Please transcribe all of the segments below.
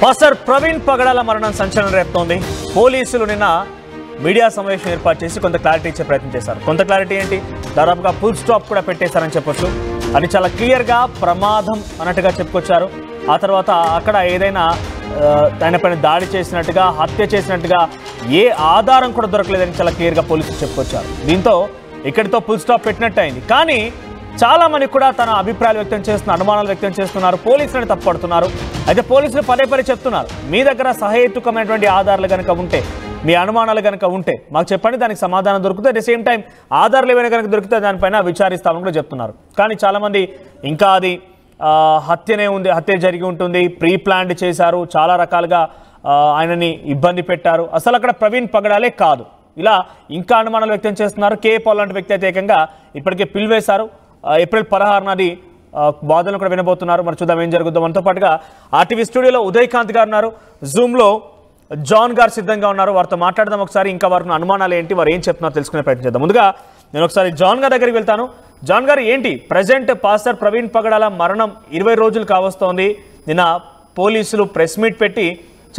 Pastor Praveen పగడాల మరణం సంచలనం రేపుతోంది. పోలీసులు నిన్న మీడియా సమావేశం ఏర్పాటు చేసి కొంత క్లారిటీ ఇచ్చే ప్రయత్నం చేశారు. కొంత క్లారిటీ ఏంటి, దాదాపుగా ఫుల్ స్టాప్ కూడా పెట్టేశారని చెప్పొచ్చు. అది చాలా క్లియర్గా ప్రమాదం అన్నట్టుగా చెప్పుకొచ్చారు. ఆ తర్వాత అక్కడ ఏదైనా ఆయన పైన దాడి చేసినట్టుగా, హత్య చేసినట్టుగా ఏ ఆధారం కూడా దొరకలేదని చాలా క్లియర్గా పోలీసులు చెప్పుకొచ్చారు. దీంతో ఇక్కడితో ఫుల్ స్టాప్ పెట్టినట్టు అయింది. కానీ చాలా మంది కూడా తన అభిప్రాయాలు వ్యక్తం చేస్తున్నారు, అనుమానాలు వ్యక్తం చేస్తున్నారు, పోలీసులను తప్పుపడుతున్నారు. అయితే పోలీసులు పదే పదే చెప్తున్నారు, మీ దగ్గర సహేతుకమైనటువంటి ఆధారాలు కనుక ఉంటే, మీ అనుమానాలు కనుక ఉంటే మాకు చెప్పండి, దానికి సమాధానం దొరుకుతుంది. అట్ ద సేమ్ టైం ఆధారాలు ఏమైనా కనుక దొరికితే దానిపైన విచారిస్తామని కూడా చెప్తున్నారు. కానీ చాలామంది ఇంకా అది హత్యనే ఉంది, హత్య జరిగి ఉంటుంది, ప్రీ ప్లాన్డ్ చేశారు, చాలా రకాలుగా ఆయనని ఇబ్బంది పెట్టారు, అసలు అక్కడ ప్రవీణ్ పగడాలే కాదు, ఇలా ఇంకా అనుమానాలు వ్యక్తం చేస్తున్నారు. కే పాల్ లాంటి వ్యక్తి అయితే ఏకంగా ఇప్పటికే పిలివేశారు. ఏప్రిల్ 16 వాదనలు కూడా వినబోతున్నారు. మరి చూద్దాం ఏం జరుగుతుందో. మనతో పాటుగా ఆర్టీవీ స్టూడియోలో ఉదయకాంత్ గారు ఉన్నారు, జూమ్లో జాన్ గారు సిద్ధంగా ఉన్నారు. వారితో మాట్లాడదాం ఒకసారి. ఇంకా వారికి అనుమానాలు ఏంటి, వారు ఏం చెప్తున్నారో తెలుసుకునే ప్రయత్నం చేద్దాం. ముందుగా నేను ఒకసారి జాన్ గారి దగ్గరికి వెళ్తాను. జాన్ గారు, ఏంటి ప్రజెంట్ పాస్టర్ ప్రవీణ్ పగడాల మరణం 20 రోజులు కావస్తోంది. నిన్న పోలీసులు ప్రెస్ మీట్ పెట్టి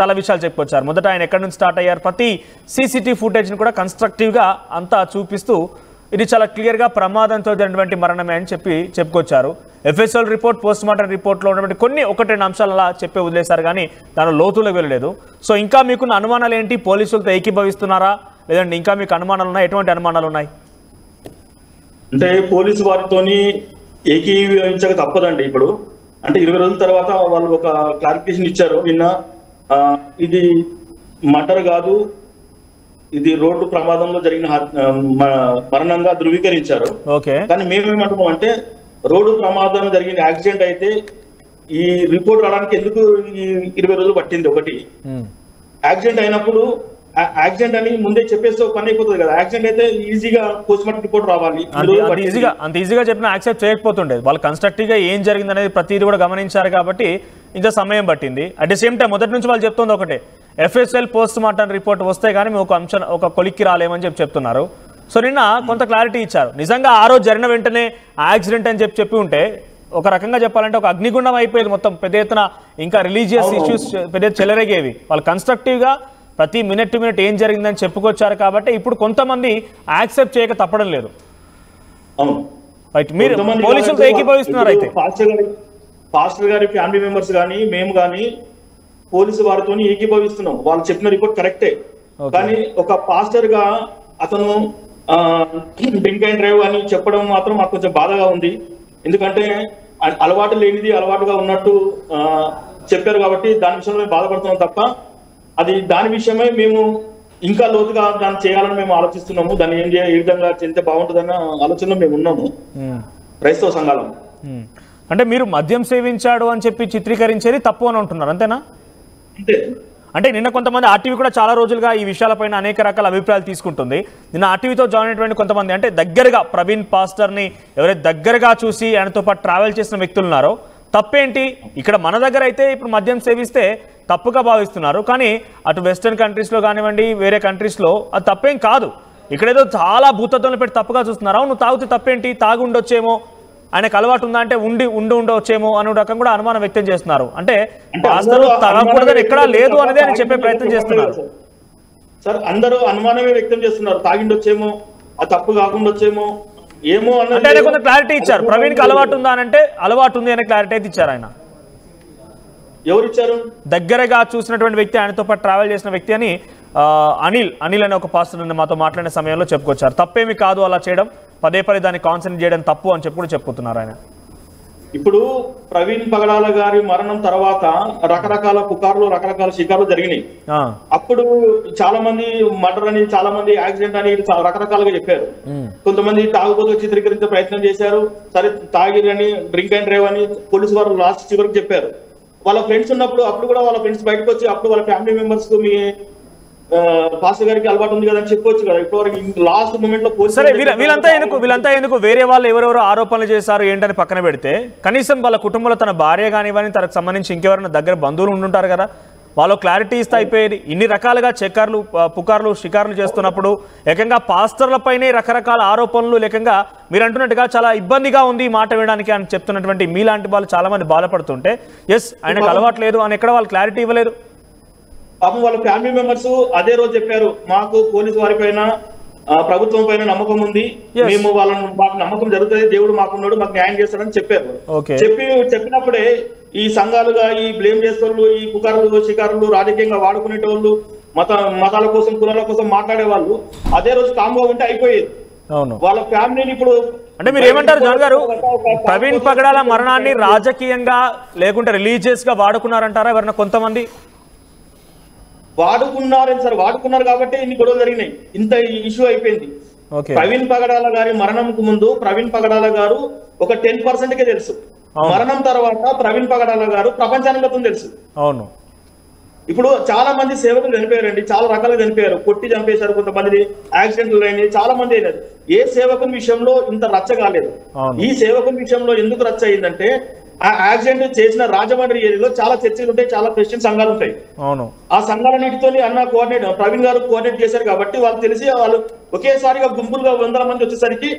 చాలా విషయాలు చెప్పుకొచ్చారు. మొదట ఆయన ఎక్కడి నుంచి స్టార్ట్ అయ్యారు, ప్రతి సీసీటీవీ ఫుటేజ్ని కూడా కన్స్ట్రక్టివ్గా అంతా చూపిస్తూ ఇది చాలా క్లియర్గా ప్రమాదంతో జరిగినటువంటి మరణమే అని చెప్పుకొచ్చారు. ఎఫ్ఎస్ఎల్ రిపోర్ట్, పోస్ట్ మార్టం రిపోర్ట్లో ఉన్నటువంటి కొన్ని 1-2 అంశాలు అలా చెప్పి వదిలేశారు, కానీ దాని లోతులోకి వెళ్ళలేదు. సో ఇంకా మీకున్న అనుమానాలు ఏంటి, పోలీసులతో ఏకీభవిస్తున్నారా, లేదంటే ఇంకా మీకు అనుమానాలు ఉన్నాయి, ఎటువంటి అనుమానాలు ఉన్నాయి? అంటే పోలీసు వారితోని ఏకీభవించక తప్పదండి. ఇప్పుడు అంటే 20 రోజుల తర్వాత వాళ్ళు ఒక క్లారిఫికేషన్ ఇచ్చారు నిన్న. ఇది మర్డర్ కాదు, ఇది రోడ్డు ప్రమాదంలో జరిగిన మరణంగా ధృవీకరించారు. కానీ మేమేమంటున్నాం అంటే, రోడ్డు ప్రమాదం జరిగిన యాక్సిడెంట్ అయితే ఈ రిపోర్ట్ రావడానికి ఎందుకు 20 రోజులు పట్టింది? ఒకటి, యాక్సిడెంట్ అయినప్పుడు యాక్సిడెంట్ అని ముందే చెప్పేస్తే పని అయిపోతుంది కదా. యాక్సిడెంట్ అయితే ఈజీగా పోస్ట్ మార్టం రిపోర్ట్ రావాలి. అంత ఈజీగా చెప్పినా యాక్సెప్ట్ చేయకపోతుండేది. వాళ్ళు కన్స్ట్రక్టివ్ గా ఏం జరిగింది అనేది ప్రతిదీ కూడా గమనించారు కాబట్టి ఇంత సమయం పట్టింది. అట్ ది సేమ్ టైం మొదటి నుంచి వాళ్ళు చెప్తుంది ఒకటే, ఎఫ్ఎస్ఎల్ పోస్ట్ మార్టం రిపోర్ట్ వస్తే కానీ మేము ఒక కొలిక్కి రాలేమని చెప్తున్నారు. సో నిన్న కొంత క్లారిటీ ఇచ్చారు. నిజంగా ఆ రోజు జరిగిన వెంటనే యాక్సిడెంట్ అని చెప్పి ఉంటే ఒక రకంగా చెప్పాలంటే ఒక అగ్నిగుండం అయిపోయేది మొత్తం. పెద్ద ఎత్తున ఇంకా రిలీజియస్ ఇష్యూస్ పెద్ద చెలరేగేవి. వాళ్ళు కన్స్ట్రక్టివ్గా ప్రతి మినిట్ టు మినిట్ ఏం జరిగిందని చెప్పుకొచ్చారు కాబట్టి ఇప్పుడు కొంతమంది యాక్సెప్ట్ చేయక తప్పడం లేదు. మీరు పోలీసులతో ఏకీభవిస్తున్నారు. అయితే పాస్టర్ గారి ఫ్యామిలీ మెంబర్స్ కానీ మేము కానీ పోలీసు వారితో ఏకీభవిస్తున్నాం. వాళ్ళు చెప్పిన రిపోర్ట్ కరెక్టే. కానీ ఒక పాస్టర్ గా అతను డ్రింక్ అండ్ డ్రైవ్ అని చెప్పడం మాత్రం మాకు కొంచెం బాధగా ఉంది. ఎందుకంటే అలవాటు లేనిది అలవాటుగా ఉన్నట్టు చెప్పారు కాబట్టి దాని విషయంలో మేము బాధపడుతున్నాం తప్ప, అది దాని విషయమై మేము ఇంకా లోతుగా దాన్ని చేయాలని మేము ఆలోచిస్తున్నాము. దాన్ని ఏ విధంగా చేస్తే బాగుంటుందన్న ఆలోచనలో మేము ఉన్నాము క్రైస్తవ సంఘాలను. అంటే మీరు మద్యం సేవించాడు అని చెప్పి చిత్రీకరించేది తప్పు అని అంటున్నారు, అంతేనా? అంటే నిన్న కొంతమంది ఆర్టీవీ కూడా చాలా రోజులుగా ఈ విషయాలపైన అనేక రకాల అభిప్రాయాలు తీసుకుంటుంది. నిన్న ఆర్టీవీతో జాయిన్ అయినటువంటి కొంతమంది, అంటే దగ్గరగా ప్రవీణ్ పాస్టర్ని ఎవరైతే దగ్గరగా చూసి ఆయనతో పాటు ట్రావెల్ చేసిన వ్యక్తులు ఉన్నారో, తప్పేంటి? ఇక్కడ మన దగ్గర అయితే ఇప్పుడు మద్యం సేవిస్తే తప్పుగా భావిస్తున్నారు, కానీ అటు వెస్టర్న్ కంట్రీస్లో కానివ్వండి, వేరే కంట్రీస్లో అది తప్పేం కాదు. ఇక్కడేదో చాలా భూతత్వంలో పెట్టి తప్పుగా చూస్తున్నారు. నువ్వు తాగితే తప్పేంటి, తాగి ఉండొచ్చేమో, ఆయనకు అలవాటు ఉందా అంటే ఉండొచ్చేమో అనే రకం కూడా అనుమానం వ్యక్తం చేస్తున్నారు. అంటే పాస్టర్లు తాగకూడదని ఎక్కడా లేదు అనేది అని చెప్పే ప్రయత్నం చేస్తున్నారు. సార్ అందరూ అనుమానమే వ్యక్తం చేస్తున్నారు, తాగిండొచ్చేమో, ఆ తప్పు కాకుండొచ్చేమో ఏమో అంటే ఆయన కొంత క్లారిటీ ఇచ్చారు. ప్రవీణ్కి అలవాటు ఉందా అని అంటే అలవాటు ఉంది అనే క్లారిటీ అయితే ఇచ్చారు. ఆయన ఎవరు ఇచ్చారు? దగ్గరగా చూసినటువంటి వ్యక్తి, ఆయనతో పాటు ట్రావెల్ చేసిన వ్యక్తి అని అనిల్ అనే ఒక పాస్టర్ మాతో మాట్లాడిన సమయంలో చెప్పుకొచ్చారు. తప్పేమి కాదు అలా చేయడం, పదే దాన్ని కాన్సన్ట్రేట్ చేయడం తప్పు అని చెప్పి కూడా చెప్పుతున్నారు ఆయన. ఇప్పుడు ప్రవీణ్ పగడాల గారి మరణం తర్వాత రకరకాల పుకార్లు, రకరకాల షికార్లు జరిగినాయి. అప్పుడు చాలా మంది మర్డర్ అని, చాలా మంది యాక్సిడెంట్ అని రకరకాలుగా చెప్పారు. కొంతమంది తాగుబోతు చిత్రీకరించే ప్రయత్నం చేశారు. సరే తాగిరని, డ్రింక్ అండ్ డ్రైవ్ అని పోలీసు వారు లాస్ట్ చివరికి చెప్పారు. వాళ్ళ ఫ్రెండ్స్ ఉన్నప్పుడు అప్పుడు కూడా వాళ్ళ ఫ్రెండ్స్ బయటకు వచ్చి అప్పుడు వాళ్ళ ఫ్యామిలీ మెంబర్స్ కు మీ పాస్టర్ గారికి అలవాటు ఉంది కదా అని చెప్పొచ్చు కదా. ఇప్పుడు లాస్ట్ మూమెంట్ లో వీళ్ళంతా ఎందుకు వేరే వాళ్ళు ఎవరెవరు ఆరోపణలు చేశారు ఏంటని పక్కన పెడితే, కనీసం వాళ్ళ కుటుంబంలో తన భార్య కానివ్వని, తనకు సంబంధించి ఇంకెవరైనా దగ్గర బంధువులు ఉండుంటారు కదా, వాళ్ళు క్లారిటీ ఇస్తే అయిపోయేది. ఇన్ని రకాలుగా చెక్కర్లు పుకార్లు షికార్లు చేస్తున్నప్పుడు ఏకంగా పాస్టర్లపైనే రకరకాల ఆరోపణలు లేకంగా మీరు అంటున్నట్టుగా చాలా ఇబ్బందిగా ఉంది ఈ మాట వినడానికి అని చెప్తున్నటువంటి మీలాంటి వాళ్ళు చాలా మంది బాధపడుతుంటే ఎస్ ఆయనకు అలవాట్లేదు అని ఎక్కడ వాళ్ళు క్లారిటీ ఇవ్వలేదు. పాపం వాళ్ళ ఫ్యామిలీ మెంబర్స్ అదే రోజు చెప్పారు, మాకు పోలీసు వారి పైన ప్రభుత్వం పైన నమ్మకం ఉంది, మేము వాళ్ళని మాకు నమ్మకం జరుగుతుంది, దేవుడు మాకున్నాడు, మాకు న్యాయం చేస్తాడని చెప్పారు. చెప్పినప్పుడే ఈ సంఘాలుగా ఈ బ్లేమ్ చేసేవాళ్ళు, ఈ పుకారులు షికారులు రాజకీయంగా వాడుకునేటోళ్ళు, మతాల కోసం కులాల కోసం మాట్లాడే వాళ్ళు అదే రోజు కామ్గా ఉంటే అయిపోయేది. వాళ్ళ ఫ్యామిలీని ఇప్పుడు అంటే మీరు ఏమంటారు జాన్ గారు, ప్రవీణ్ పగడాల మరణాన్ని రాజకీయంగా లేకుంటే రిలీజియస్ గా వాడుకున్నారంటారా ఎవరైనా కొంతమంది? వాడుకున్నారని సార్, వాడుకున్నారు కాబట్టి ఇన్ని గొడవలు జరిగినాయి, ఇంత ఇష్యూ అయిపోయింది. ప్రవీణ్ పగడాల గారి మరణంకు ముందు ప్రవీణ్ పగడాల గారు ఒక 10%కే తెలుసు. మరణం తర్వాత ప్రవీణ్ పగడాల గారు ప్రపంచానికి తెలుసు. అవును, ఇప్పుడు చాలా మంది సేవకులు చనిపోయారండి, చాలా రకాలుగా చనిపోయారు, కొట్టి చంపేశారు, కొంతమంది యాక్సిడెంట్లు అయినాయి, చాలా మంది అయినారు. ఏ సేవకుని విషయంలో ఇంత రచ్చ కాలేదు. ఈ సేవకుని విషయంలో ఎందుకు రచ్చ అయిందంటే ఆ యాక్సిడెంట్ చేసిన రాజమండ్రి ఏరియాలో చాలా చర్చిలు ఉంటాయి, చాలా క్రిస్టియన్ సంఘాలు ఉంటాయి. ఆ సంఘాలన్నిటితో అన్న కోఆర్డినేట్ ప్రవీణ్ గారు కోఆర్డినేట్ చేశారు కాబట్టి వాళ్ళు తెలిసి వాళ్ళు ఒకేసారిగా గుంపులుగా 100 మంది వచ్చేసరికి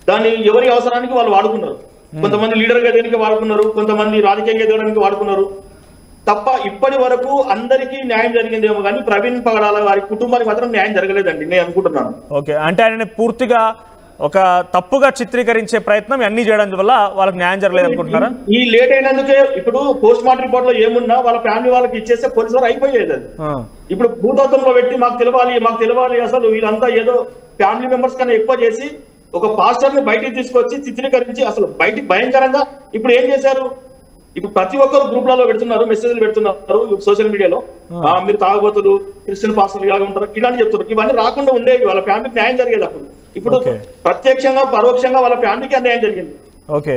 దాన్ని ఎవరి అవసరానికి వాళ్ళు వాడుకున్నారు. కొంతమంది లీడర్ గా దేనికి వాడుకున్నారు, కొంతమంది రాజకీయంగా ఎదగడానికి వాడుకున్నారు తప్ప ఇప్పటి వరకు అందరికీ న్యాయం జరిగిందేమో కానీ ప్రవీణ్ పగడాల వారి కుటుంబానికి మాత్రం న్యాయం జరగలేదండి నేను అనుకుంటున్నాను. ఓకే, అంటే ఆయన పూర్తిగా ఒక తప్పుగా చిత్రీకరించే ప్రయత్నం అన్ని చేయడం వల్ల వాళ్ళకి న్యాయం జరగలేదు అనుకుంటున్నారా? ఈ లేట్ అయినందుకే ఇప్పుడు పోస్ట్ మార్టం రిపోర్ట్ లో ఏమున్నా వాళ్ళ ఫ్యామిలీ వాళ్ళకి ఇచ్చేస్తే పోలీసు వారు అయిపోయేది. అది ఇప్పుడు భూతత్వంలో పెట్టి మాకు తెలియాలి అసలు వీళ్ళంతా ఏదో ఫ్యామిలీ మెంబర్స్ కన్నా ఎక్కువ చేసి ఒక పాస్టర్ ని బయటికి తీసుకొచ్చి చిత్రీకరించి అసలు బయటికి భయంకరంగా ఇప్పుడు ఏం చేశారు, ఇప్పుడు ప్రతి ఒక్కరు గ్రూప్లలో పెడుతున్నారు, మెసేజ్లు పెడుతున్నారు సోషల్ మీడియాలో, మీరు తాగబోతులు క్రిస్టియన్ పాస్టర్లు ఇలాగా ఉంటారు ఇలాంటి చెప్తున్నారు. ఇవన్నీ రాకుండా ఉండేవి, వాళ్ళ ఫ్యామిలీకి న్యాయం జరిగేది. అప్పుడు ఇప్పుడు ప్రత్యక్షంగా పరోక్షంగా వాళ్ళ ఫ్యామిలీకి అన్యాయం జరిగింది. ఓకే,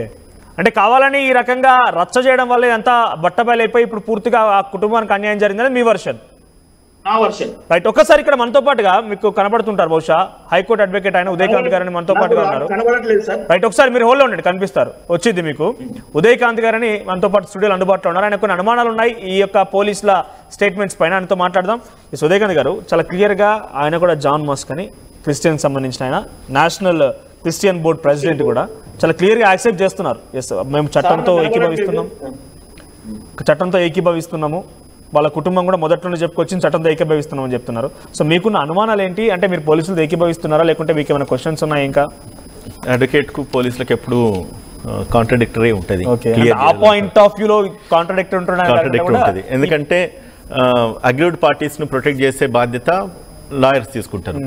అంటే కావాలని ఈ రకంగా రచ్చ చేయడం వల్ల ఇదంతా బట్టబయలైపోయి ఇప్పుడు పూర్తిగా ఆ కుటుంబానికి అన్యాయం జరిగిందని మీ వర్షన్? నా వర్షన్. రైట్, ఒక్కసారి ఇక్కడ మనతో పాటుగా మీకు కనబడుతుంటారు బహుశా హైకోర్టు అడ్వకేట్ ఆయన ఉదయకాంత్ గారని మనతో పాటుగా ఉన్నారు. రైట్, ఒకసారి మీరు హోల్లో ఉండండి, కనిపిస్తారు, వచ్చింది మీకు. ఉదయకాంత్ గారని మనతో పాటు స్టూడియోలో అందుబాటులో ఉన్నారు. ఆయన కొన్ని అనుమానాలు ఉన్నాయి ఈ యొక్క పోలీసుల స్టేట్మెంట్స్ పైన, ఆయనతో మాట్లాడదాం. ఎస్ ఉదయకాంత్ గారు, చాలా క్లియర్గా ఆయన కూడా జాన్ మస్క్ అని క్రిస్టియన్ సంబంధించిన ఆయన, నేషనల్ క్రిస్టియన్ బోర్డ్ ప్రెసిడెంట్ కూడా చాలా క్లియర్గా యాక్సెప్ట్ చేస్తున్నారు. ఎస్ మేము చట్టంతో ఏకీభవిస్తున్నాము, వాళ్ళ కుటుంబం కూడా మొదట్లోనే చెప్పుకొచ్చింది చట్టంతో ఏకీభవిస్తున్నామని చెప్తున్నారు. సో మీకున్న అనుమానాలు ఏంటి, అంటే మీరు పోలీసులు ఏకీభవిస్తున్నారా లేకుంటే మీకు ఏమైనా క్వశ్చన్స్ ఉన్నాయి? ఇంకా అడ్వకేట్ కు పోలీసులకు ఎప్పుడు కాంట్రడిక్టరీ ఉంటుంది, ఆ పాయింట్ ఆఫ్ వ్యూలో కాంట్రడిక్టరీ ఉంటుంది. ఎందుకంటే అగ్రీవ్డ్ పార్టీస్ ను ప్రొటెక్ట్ చేసే బాధ్యత లాయర్స్ తీసుకుంటారు.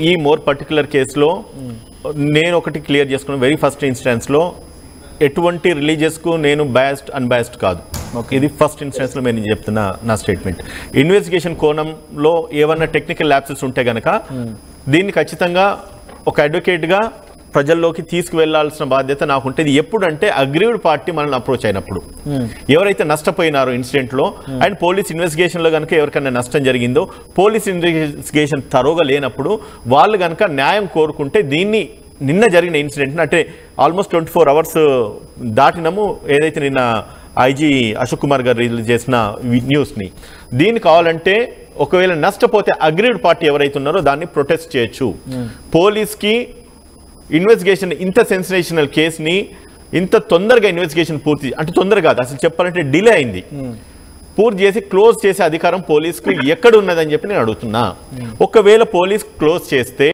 ఈ మోర్ పర్టికులర్ కేసులో నేను ఒకటి క్లియర్ చేసుకున్నాను, వెరీ ఫస్ట్ ఇన్స్టాన్స్ లో ఎటువంటి రిలీజియస్ కు నేను బయాస్డ్ అన్బయాస్డ్ కాదు. ఇది ఫస్ట్ ఇన్స్టెన్స్ లో నేను చెప్తున్నా నా స్టేట్మెంట్. ఇన్వెస్టిగేషన్ కోణంలో ఏమన్నా టెక్నికల్ ల్యాప్సెస్ ఉంటే గనక దీన్ని ఖచ్చితంగా ఒక అడ్వకేట్ గా ప్రజల్లోకి తీసుకువెళ్లాల్సిన బాధ్యత నాకు ఉంటుంది. ఎప్పుడంటే అగ్రీవ్డ్ పార్టీ మనల్ని అప్రోచ్ అయినప్పుడు, ఎవరైతే నష్టపోయినారో ఇన్సిడెంట్ లో అండ్ పోలీస్ ఇన్వెస్టిగేషన్ లో కనుక ఎవరికైనా నష్టం జరిగిందో, పోలీస్ ఇన్వెస్టిగేషన్ తరోగా లేనప్పుడు వాళ్ళు కనుక న్యాయం కోరుకుంటే దీన్ని నిన్న జరిగిన ఇన్సిడెంట్ అంటే ఆల్మోస్ట్ 24 hours దాటినము, ఏదైతే నిన్న ఐజీ అశోక్ కుమార్ గారు రిలీజ్ చేసిన న్యూస్ని, దీన్ని కావాలంటే ఒకవేళ నష్టపోతే అగ్రీవ్డ్ పార్టీ ఎవరైతే ఉన్నారో దాన్ని ప్రొటెస్ట్ చేయొచ్చు. పోలీస్కి ఇన్వెస్టిగేషన్ ఇంత సెన్సేషనల్ కేసుని ఇంత తొందరగా ఇన్వెస్టిగేషన్ పూర్తి, అంటే తొందరగా కాదు అసలు చెప్పాలంటే డిలే అయింది, పూర్తి చేసి క్లోజ్ చేసే అధికారం పోలీస్కు ఎక్కడ ఉన్నదని చెప్పి నేను అడుగుతున్నా. ఒకవేళ పోలీస్ క్లోజ్ చేస్తే